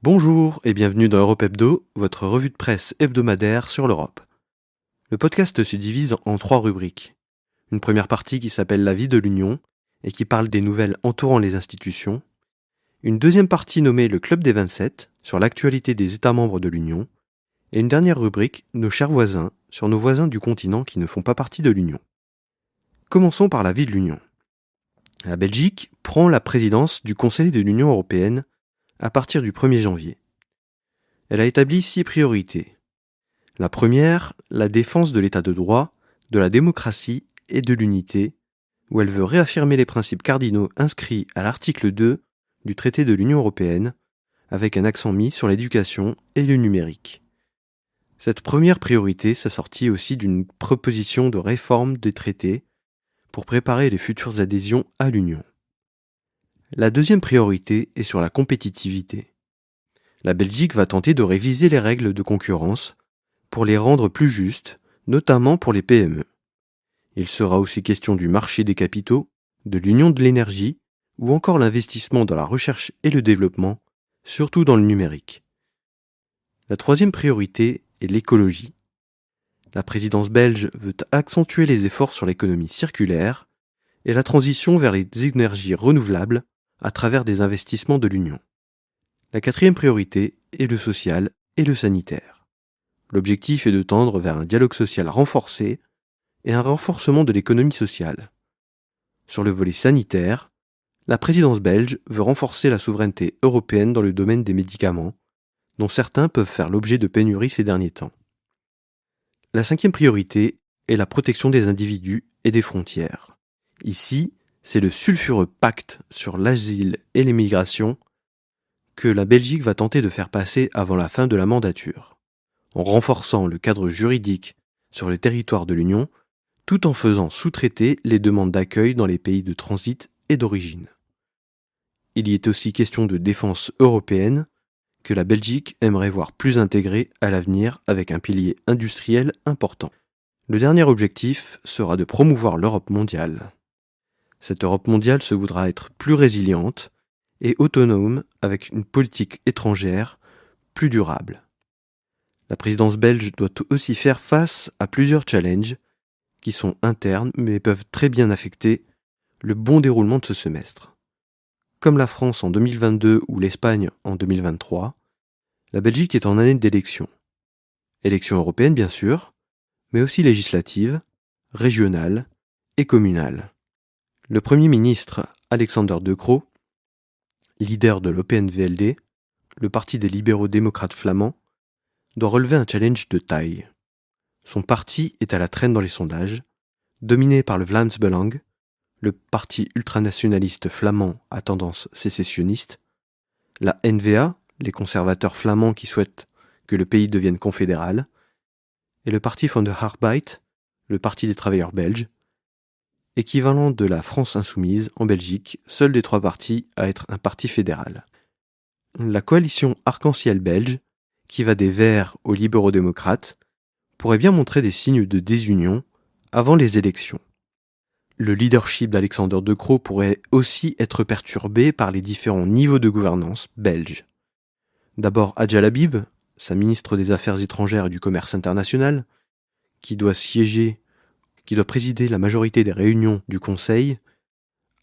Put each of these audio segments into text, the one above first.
Bonjour et bienvenue dans Europe Hebdo, votre revue de presse hebdomadaire sur l'Europe. Le podcast se divise en 3 rubriques. Une première partie qui s'appelle La vie de l'Union et qui parle des nouvelles entourant les institutions. Une deuxième partie nommée Le Club des 27 sur l'actualité des États membres de l'Union. Et une dernière rubrique, Nos chers voisins, sur nos voisins du continent qui ne font pas partie de l'Union. Commençons par la vie de l'Union. La Belgique prend la présidence du Conseil de l'Union européenne à partir du 1er janvier. Elle a établi 6 priorités. La première, la défense de l'état de droit, de la démocratie et de l'unité, où elle veut réaffirmer les principes cardinaux inscrits à l'article 2 du traité de l'Union européenne, avec un accent mis sur l'éducation et le numérique. Cette première priorité s'assortit aussi d'une proposition de réforme des traités pour préparer les futures adhésions à l'Union. La deuxième priorité est sur la compétitivité. La Belgique va tenter de réviser les règles de concurrence pour les rendre plus justes, notamment pour les PME. Il sera aussi question du marché des capitaux, de l'union de l'énergie ou encore l'investissement dans la recherche et le développement, surtout dans le numérique. La troisième priorité est l'écologie. La présidence belge veut accentuer les efforts sur l'économie circulaire et la transition vers les énergies renouvelables à travers des investissements de l'Union. La quatrième priorité est le social et le sanitaire. L'objectif est de tendre vers un dialogue social renforcé et un renforcement de l'économie sociale. Sur le volet sanitaire, la présidence belge veut renforcer la souveraineté européenne dans le domaine des médicaments, dont certains peuvent faire l'objet de pénuries ces derniers temps. La cinquième priorité est la protection des individus et des frontières. Ici, c'est le sulfureux pacte sur l'asile et les migrations que la Belgique va tenter de faire passer avant la fin de la mandature, en renforçant le cadre juridique sur le territoire de l'Union, tout en faisant sous-traiter les demandes d'accueil dans les pays de transit et d'origine. Il y est aussi question de défense européenne, que la Belgique aimerait voir plus intégrée à l'avenir avec un pilier industriel important. Le dernier objectif sera de promouvoir l'Europe mondiale. Cette Europe mondiale se voudra être plus résiliente et autonome avec une politique étrangère plus durable. La présidence belge doit aussi faire face à plusieurs challenges qui sont internes mais peuvent très bien affecter le bon déroulement de ce semestre. Comme la France en 2022 ou l'Espagne en 2023, la Belgique est en année d'élection. Élections européennes bien sûr, mais aussi législatives, régionales et communales. Le Premier ministre Alexander De Croo, leader de l'OPN-VLD, le parti des libéraux démocrates flamands, doit relever un challenge de taille. Son parti est à la traîne dans les sondages, dominé par le Vlaams Belang, le parti ultranationaliste flamand à tendance sécessionniste, la N-VA, les conservateurs flamands qui souhaitent que le pays devienne confédéral, et le parti van de Arbeid, le parti des travailleurs belges, équivalent de la France insoumise en Belgique, seul des 3 partis à être un parti fédéral. La coalition arc-en-ciel belge, qui va des Verts aux libéraux-démocrates, pourrait bien montrer des signes de désunion avant les élections. Le leadership d'Alexander De Croo pourrait aussi être perturbé par les différents niveaux de gouvernance belges. D'abord Adja Labib, sa ministre des Affaires étrangères et du Commerce international, qui doit présider la majorité des réunions du Conseil,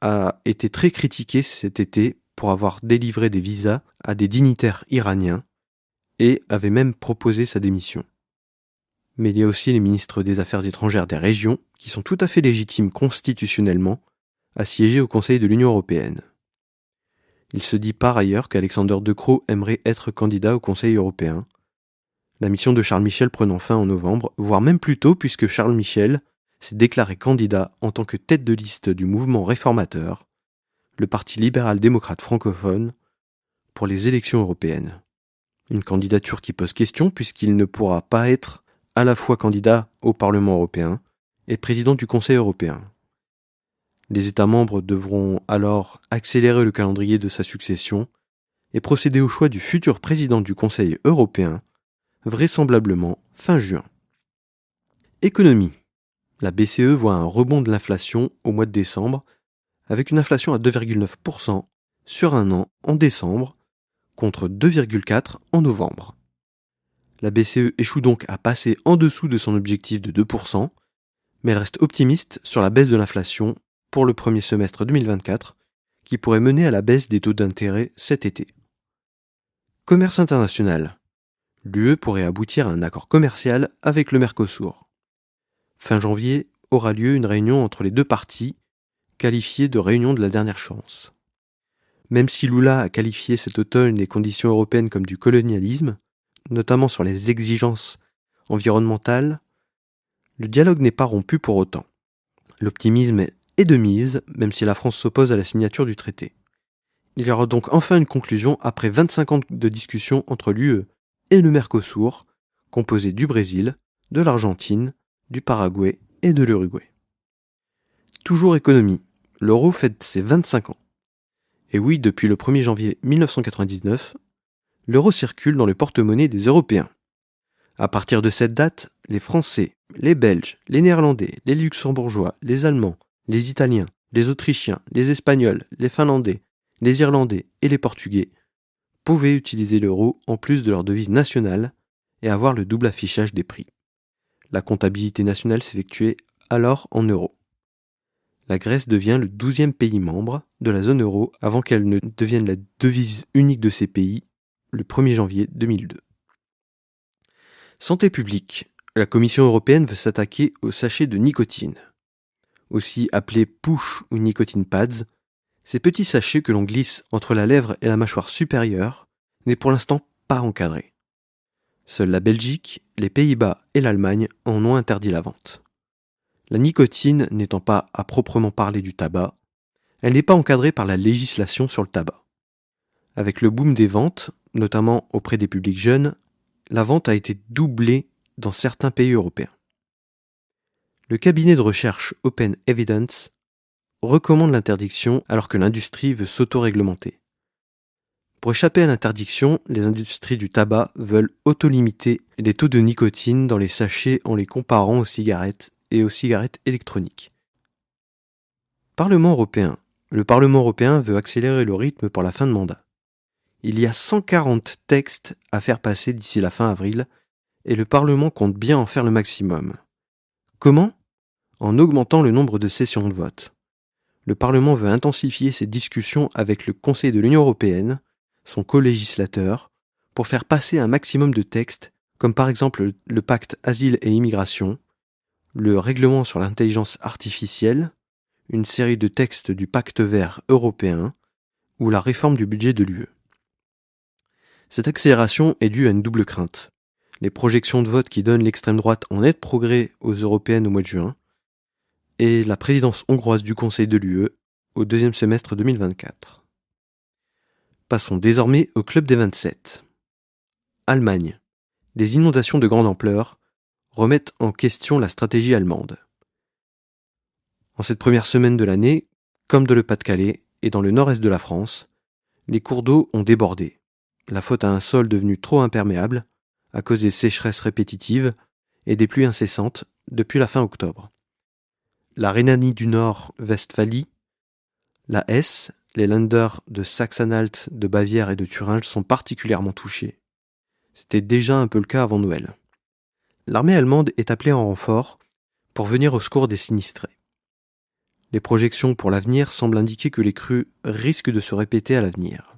a été très critiquée cet été pour avoir délivré des visas à des dignitaires iraniens et avait même proposé sa démission. Mais il y a aussi les ministres des Affaires étrangères des régions qui sont tout à fait légitimes constitutionnellement à siéger au Conseil de l'Union européenne. Il se dit par ailleurs qu'Alexander De Croo aimerait être candidat au Conseil européen, la mission de Charles Michel prenant fin en novembre, voire même plus tôt puisque Charles Michel s'est déclaré candidat en tant que tête de liste du mouvement réformateur, le parti libéral-démocrate francophone, pour les élections européennes. Une candidature qui pose question puisqu'il ne pourra pas être à la fois candidat au Parlement européen et président du Conseil européen. Les États membres devront alors accélérer le calendrier de sa succession et procéder au choix du futur président du Conseil européen, vraisemblablement fin juin. Économie. La BCE voit un rebond de l'inflation au mois de décembre, avec une inflation à 2,9% sur un an en décembre, contre 2,4 en novembre. La BCE échoue donc à passer en dessous de son objectif de 2%, mais elle reste optimiste sur la baisse de l'inflation pour le premier semestre 2024, qui pourrait mener à la baisse des taux d'intérêt cet été. Commerce international. L'UE pourrait aboutir à un accord commercial avec le Mercosur. Fin janvier aura lieu une réunion entre les deux parties, qualifiée de réunion de la dernière chance. Même si Lula a qualifié cet automne les conditions européennes comme du colonialisme, notamment sur les exigences environnementales, le dialogue n'est pas rompu pour autant. L'optimisme est de mise, même si la France s'oppose à la signature du traité. Il y aura donc enfin une conclusion après 25 ans de discussion entre l'UE et le Mercosur, composé du Brésil, de l'Argentine, du Paraguay et de l'Uruguay. Toujours économie, l'euro fête ses 25 ans. Et oui, depuis le 1er janvier 1999, l'euro circule dans le porte-monnaie des Européens. À partir de cette date, les Français, les Belges, les Néerlandais, les Luxembourgeois, les Allemands, les Italiens, les Autrichiens, les Espagnols, les Finlandais, les Irlandais et les Portugais pouvaient utiliser l'euro en plus de leur devise nationale et avoir le double affichage des prix. La comptabilité nationale s'effectuait alors en euros. La Grèce devient le 12e pays membre de la zone euro avant qu'elle ne devienne la devise unique de ces pays le 1er janvier 2002. Santé publique. La Commission européenne veut s'attaquer aux sachets de nicotine. Aussi appelés push ou nicotine pads, ces petits sachets que l'on glisse entre la lèvre et la mâchoire supérieure n'est pour l'instant pas encadré. Seuls la Belgique, les Pays-Bas et l'Allemagne en ont interdit la vente. La nicotine n'étant pas à proprement parler du tabac, elle n'est pas encadrée par la législation sur le tabac. Avec le boom des ventes, notamment auprès des publics jeunes, la vente a été doublée dans certains pays européens. Le cabinet de recherche Open Evidence recommande l'interdiction alors que l'industrie veut s'auto-réglementer. Pour échapper à l'interdiction, les industries du tabac veulent auto-limiter les taux de nicotine dans les sachets en les comparant aux cigarettes et aux cigarettes électroniques. Parlement européen. Le Parlement européen veut accélérer le rythme pour la fin de mandat. Il y a 140 textes à faire passer d'ici la fin avril et le Parlement compte bien en faire le maximum. Comment ? En augmentant le nombre de sessions de vote. Le Parlement veut intensifier ses discussions avec le Conseil de l'Union européenne, son co-législateur, pour faire passer un maximum de textes, comme par exemple le pacte Asile et Immigration, le règlement sur l'intelligence artificielle, une série de textes du pacte vert européen ou la réforme du budget de l'UE. Cette accélération est due à une double crainte. Les projections de vote qui donnent l'extrême droite en net progrès aux européennes au mois de juin, et la présidence hongroise du Conseil de l'UE au deuxième semestre 2024. Passons désormais au club des 27. Allemagne. Des inondations de grande ampleur remettent en question la stratégie allemande. En cette première semaine de l'année, comme dans le Pas-de-Calais et dans le nord-est de la France, les cours d'eau ont débordé. La faute à un sol devenu trop imperméable à cause des sécheresses répétitives et des pluies incessantes depuis la fin octobre. La Rhénanie du Nord-Westphalie, la Hesse, les Länder de Saxe-Anhalt, de Bavière et de Thuringe sont particulièrement touchés. C'était déjà un peu le cas avant Noël. L'armée allemande est appelée en renfort pour venir au secours des sinistrés. Les projections pour l'avenir semblent indiquer que les crues risquent de se répéter à l'avenir.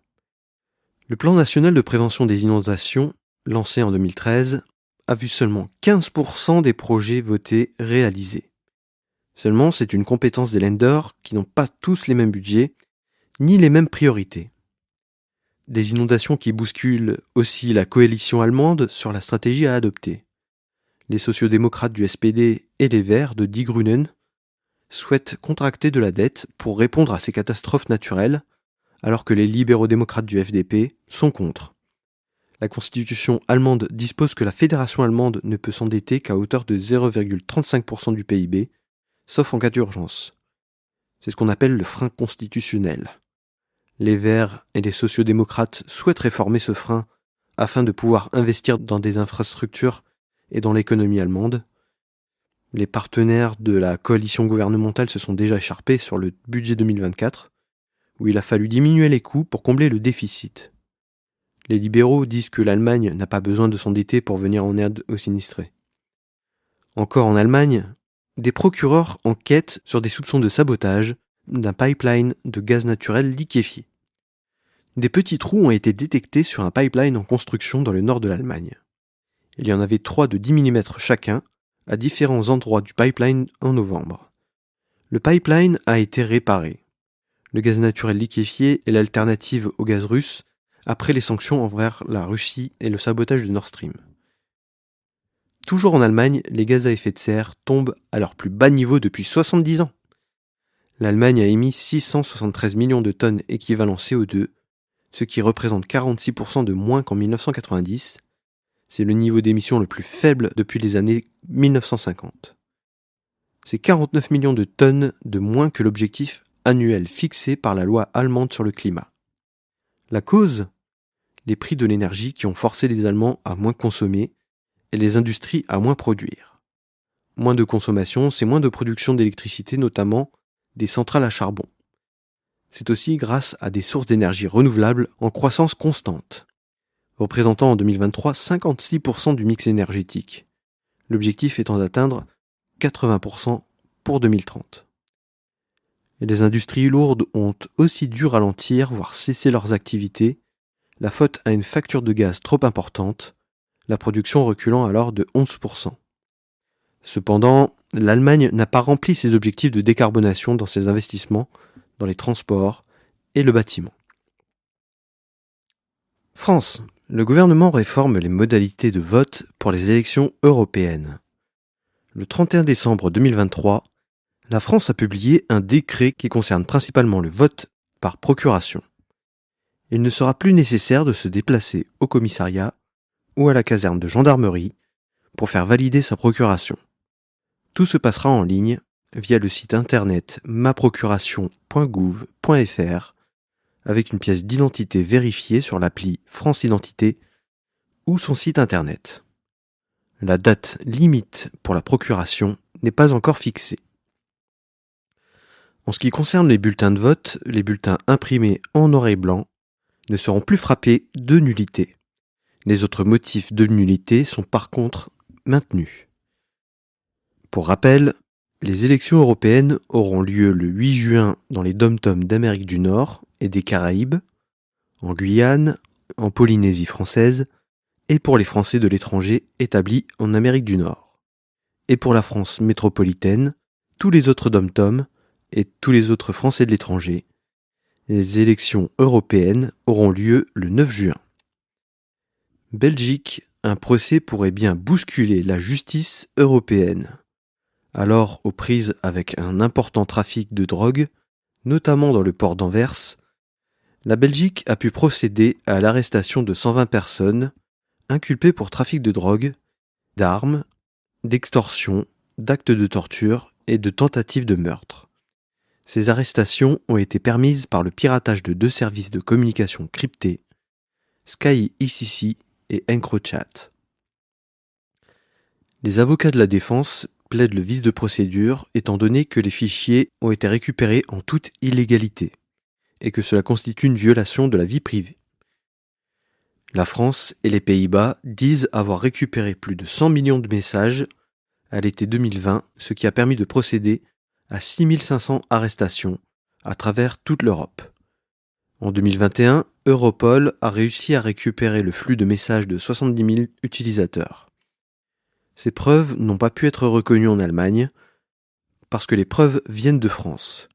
Le plan national de prévention des inondations, lancé en 2013, a vu seulement 15% des projets votés réalisés. Seulement, c'est une compétence des Länder qui n'ont pas tous les mêmes budgets, ni les mêmes priorités. Des inondations qui bousculent aussi la coalition allemande sur la stratégie à adopter. Les sociodémocrates du SPD et les Verts de Die Grünen souhaitent contracter de la dette pour répondre à ces catastrophes naturelles, alors que les libéraux-démocrates du FDP sont contre. La constitution allemande dispose que la fédération allemande ne peut s'endetter qu'à hauteur de 0,35% du PIB, sauf en cas d'urgence. C'est ce qu'on appelle le frein constitutionnel. Les Verts et les sociodémocrates souhaitent réformer ce frein afin de pouvoir investir dans des infrastructures et dans l'économie allemande. Les partenaires de la coalition gouvernementale se sont déjà écharpés sur le budget 2024, où il a fallu diminuer les coûts pour combler le déficit. Les libéraux disent que l'Allemagne n'a pas besoin de s'endetter pour venir en aide aux sinistrés. Encore en Allemagne, des procureurs enquêtent sur des soupçons de sabotage d'un pipeline de gaz naturel liquéfié. Des petits trous ont été détectés sur un pipeline en construction dans le nord de l'Allemagne. Il y en avait 3 de 10 mm chacun à différents endroits du pipeline en novembre. Le pipeline a été réparé. Le gaz naturel liquéfié est l'alternative au gaz russe après les sanctions envers la Russie et le sabotage de Nord Stream. Toujours en Allemagne, les gaz à effet de serre tombent à leur plus bas niveau depuis 70 ans. L'Allemagne a émis 673 millions de tonnes équivalent CO2, ce qui représente 46% de moins qu'en 1990. C'est le niveau d'émission le plus faible depuis les années 1950. C'est 49 millions de tonnes de moins que l'objectif annuel fixé par la loi allemande sur le climat. La cause ? Les prix de l'énergie qui ont forcé les Allemands à moins consommer et les industries à moins produire. Moins de consommation, c'est moins de production d'électricité, notamment des centrales à charbon. C'est aussi grâce à des sources d'énergie renouvelables en croissance constante, représentant en 2023 56% du mix énergétique, l'objectif étant d'atteindre 80% pour 2030. Et les industries lourdes ont aussi dû ralentir, voire cesser leurs activités, la faute à une facture de gaz trop importante, la production reculant alors de 11%. Cependant, l'Allemagne n'a pas rempli ses objectifs de décarbonation dans ses investissements dans les transports et le bâtiment. France. Le gouvernement réforme les modalités de vote pour les élections européennes. Le 31 décembre 2023, la France a publié un décret qui concerne principalement le vote par procuration. Il ne sera plus nécessaire de se déplacer au commissariat ou à la caserne de gendarmerie pour faire valider sa procuration. Tout se passera en ligne via le site internet maprocuration.gouv.fr avec une pièce d'identité vérifiée sur l'appli France Identité ou son site internet. La date limite pour la procuration n'est pas encore fixée. En ce qui concerne les bulletins de vote, les bulletins imprimés en noir et blanc ne seront plus frappés de nullité. Les autres motifs de nullité sont par contre maintenus. Pour rappel, les élections européennes auront lieu le 8 juin dans les dom-toms d'Amérique du Nord et des Caraïbes, en Guyane, en Polynésie française, et pour les Français de l'étranger établis en Amérique du Nord. Et pour la France métropolitaine, tous les autres dom-toms et tous les autres Français de l'étranger. Les élections européennes auront lieu le 9 juin. Belgique, un procès pourrait bien bousculer la justice européenne. Alors aux prises avec un important trafic de drogue, notamment dans le port d'Anvers, la Belgique a pu procéder à l'arrestation de 120 personnes inculpées pour trafic de drogue, d'armes, d'extorsion, d'actes de torture et de tentatives de meurtre. Ces arrestations ont été permises par le piratage de 2 services de communication cryptés, Sky ICC et EncroChat. Les avocats de la défense plaident le vice de procédure étant donné que les fichiers ont été récupérés en toute illégalité et que cela constitue une violation de la vie privée. La France et les Pays-Bas disent avoir récupéré plus de 100 millions de messages à l'été 2020, ce qui a permis de procéder à 6500 arrestations à travers toute l'Europe. En 2021, Europol a réussi à récupérer le flux de messages de 70 000 utilisateurs. Ces preuves n'ont pas pu être reconnues en Allemagne parce que les preuves viennent de France.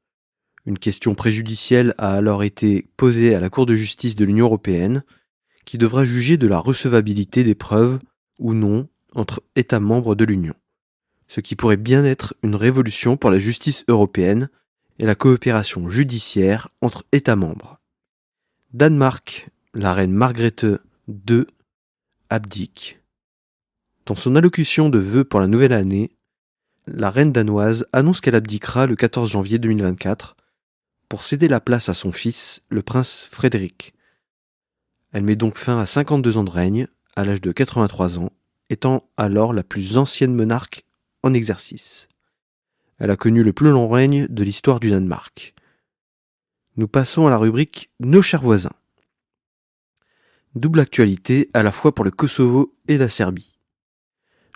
Une question préjudicielle a alors été posée à la Cour de justice de l'Union européenne qui devra juger de la recevabilité des preuves ou non entre États membres de l'Union, ce qui pourrait bien être une révolution pour la justice européenne et la coopération judiciaire entre États membres. Danemark, la reine Margrethe II abdique. Dans son allocution de vœux pour la nouvelle année, la reine danoise annonce qu'elle abdiquera le 14 janvier 2024 pour céder la place à son fils, le prince Frédéric. Elle met donc fin à 52 ans de règne, à l'âge de 83 ans, étant alors la plus ancienne monarque en exercice. Elle a connu le plus long règne de l'histoire du Danemark. Nous passons à la rubrique « Nos chers voisins ». Double actualité à la fois pour le Kosovo et la Serbie.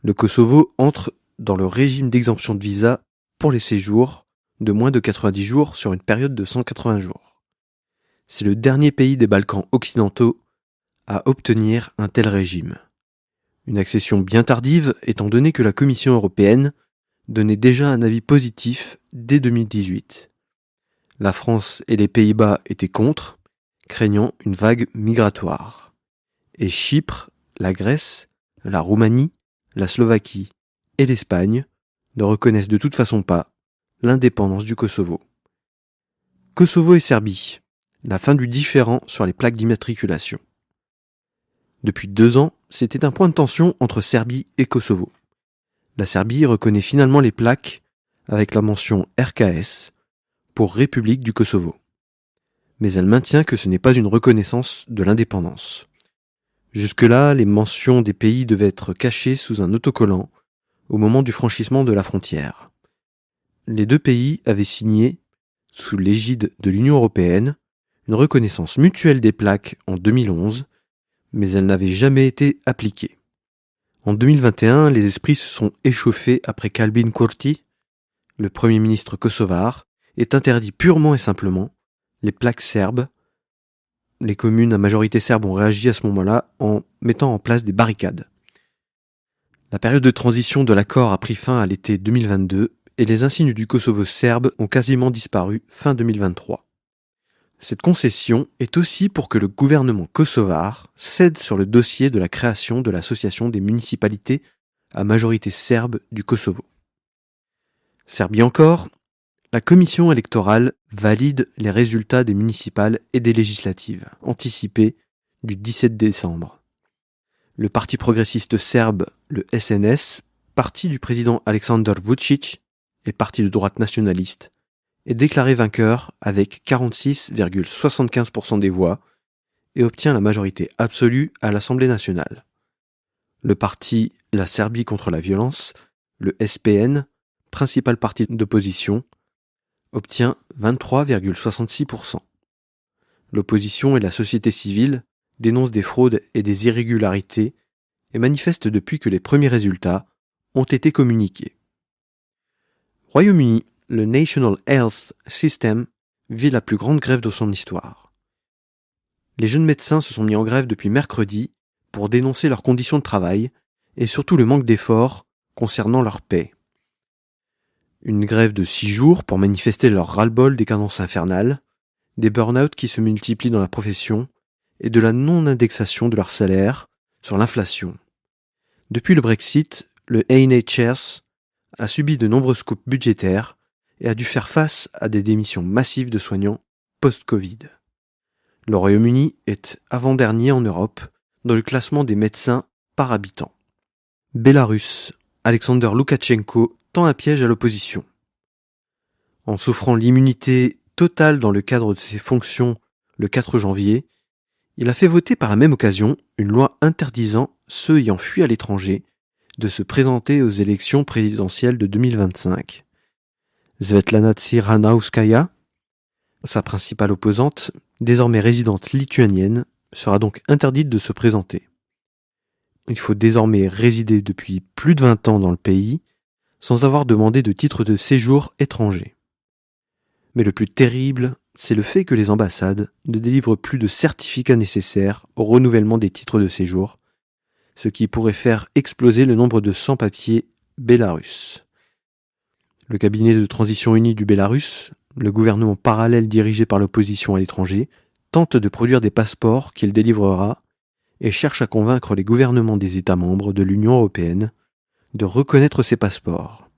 Le Kosovo entre dans le régime d'exemption de visa pour les séjours de moins de 90 jours sur une période de 180 jours. C'est le dernier pays des Balkans occidentaux à obtenir un tel régime. Une accession bien tardive étant donné que la Commission européenne donnait déjà un avis positif dès 2018. La France et les Pays-Bas étaient contre, craignant une vague migratoire. Et Chypre, la Grèce, la Roumanie, la Slovaquie et l'Espagne ne reconnaissent de toute façon pas l'indépendance du Kosovo. Kosovo et Serbie, la fin du différend sur les plaques d'immatriculation. Depuis 2 ans, c'était un point de tension entre Serbie et Kosovo. La Serbie reconnaît finalement les plaques avec la mention RKS pour République du Kosovo. Mais elle maintient que ce n'est pas une reconnaissance de l'indépendance. Jusque-là, les mentions des pays devaient être cachées sous un autocollant au moment du franchissement de la frontière. Les 2 pays avaient signé, sous l'égide de l'Union européenne, une reconnaissance mutuelle des plaques en 2011, mais elle n'avait jamais été appliquée. En 2021, les esprits se sont échauffés après qu'Albin Kurti, le premier ministre kosovar, ait interdit purement et simplement les plaques serbes. Les communes à majorité serbe ont réagi à ce moment-là en mettant en place des barricades. La période de transition de l'accord a pris fin à l'été 2022 et les insignes du Kosovo serbe ont quasiment disparu fin 2023. Cette concession est aussi pour que le gouvernement kosovar cède sur le dossier de la création de l'association des municipalités à majorité serbe du Kosovo. Serbie encore, la commission électorale valide les résultats des municipales et des législatives, anticipées du 17 décembre. Le parti progressiste serbe, le SNS, parti du président Aleksandar Vučić et parti de droite nationaliste, est déclaré vainqueur avec 46,75% des voix et obtient la majorité absolue à l'Assemblée nationale. Le parti La Serbie contre la violence, le SPN, principal parti d'opposition, obtient 23,66%. L'opposition et la société civile dénoncent des fraudes et des irrégularités et manifestent depuis que les premiers résultats ont été communiqués. Royaume-Uni, le National Health System vit la plus grande grève de son histoire. Les jeunes médecins se sont mis en grève depuis mercredi pour dénoncer leurs conditions de travail et surtout le manque d'efforts concernant leur paie. Une grève de 6 jours pour manifester leur ras-le-bol des cadences infernales, des burn-out qui se multiplient dans la profession et de la non-indexation de leur salaire sur l'inflation. Depuis le Brexit, le NHS a subi de nombreuses coupes budgétaires et a dû faire face à des démissions massives de soignants post-Covid. Le Royaume-Uni est avant-dernier en Europe dans le classement des médecins par habitant. Bélarus, Alexander Loukachenko tend un piège à l'opposition. En s'offrant l'immunité totale dans le cadre de ses fonctions le 4 janvier, il a fait voter par la même occasion une loi interdisant ceux ayant fui à l'étranger de se présenter aux élections présidentielles de 2025. Svetlana Tsikhanouskaya, sa principale opposante, désormais résidente lituanienne, sera donc interdite de se présenter. Il faut désormais résider depuis plus de 20 ans dans le pays sans avoir demandé de titre de séjour étranger. Mais le plus terrible, c'est le fait que les ambassades ne délivrent plus de certificats nécessaires au renouvellement des titres de séjour, ce qui pourrait faire exploser le nombre de sans-papiers bélarusses. Le cabinet de transition uni du Bélarus, le gouvernement parallèle dirigé par l'opposition à l'étranger, tente de produire des passeports qu'il délivrera et cherche à convaincre les gouvernements des États membres de l'Union européenne de reconnaître ces passeports.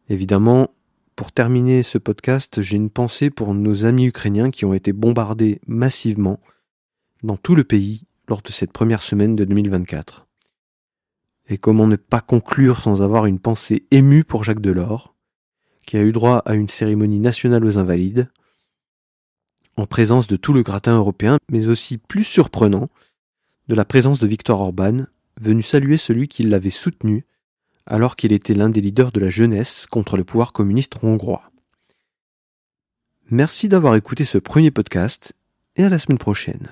Évidemment, pour terminer ce podcast, j'ai une pensée pour nos amis ukrainiens qui ont été bombardés massivement dans tout le pays lors de cette première semaine de 2024. Et comment ne pas conclure sans avoir une pensée émue pour Jacques Delors, qui a eu droit à une cérémonie nationale aux Invalides, en présence de tout le gratin européen, mais aussi plus surprenant, de la présence de Viktor Orban, venu saluer celui qui l'avait soutenu alors qu'il était l'un des leaders de la jeunesse contre le pouvoir communiste hongrois. Merci d'avoir écouté ce premier podcast et à la semaine prochaine.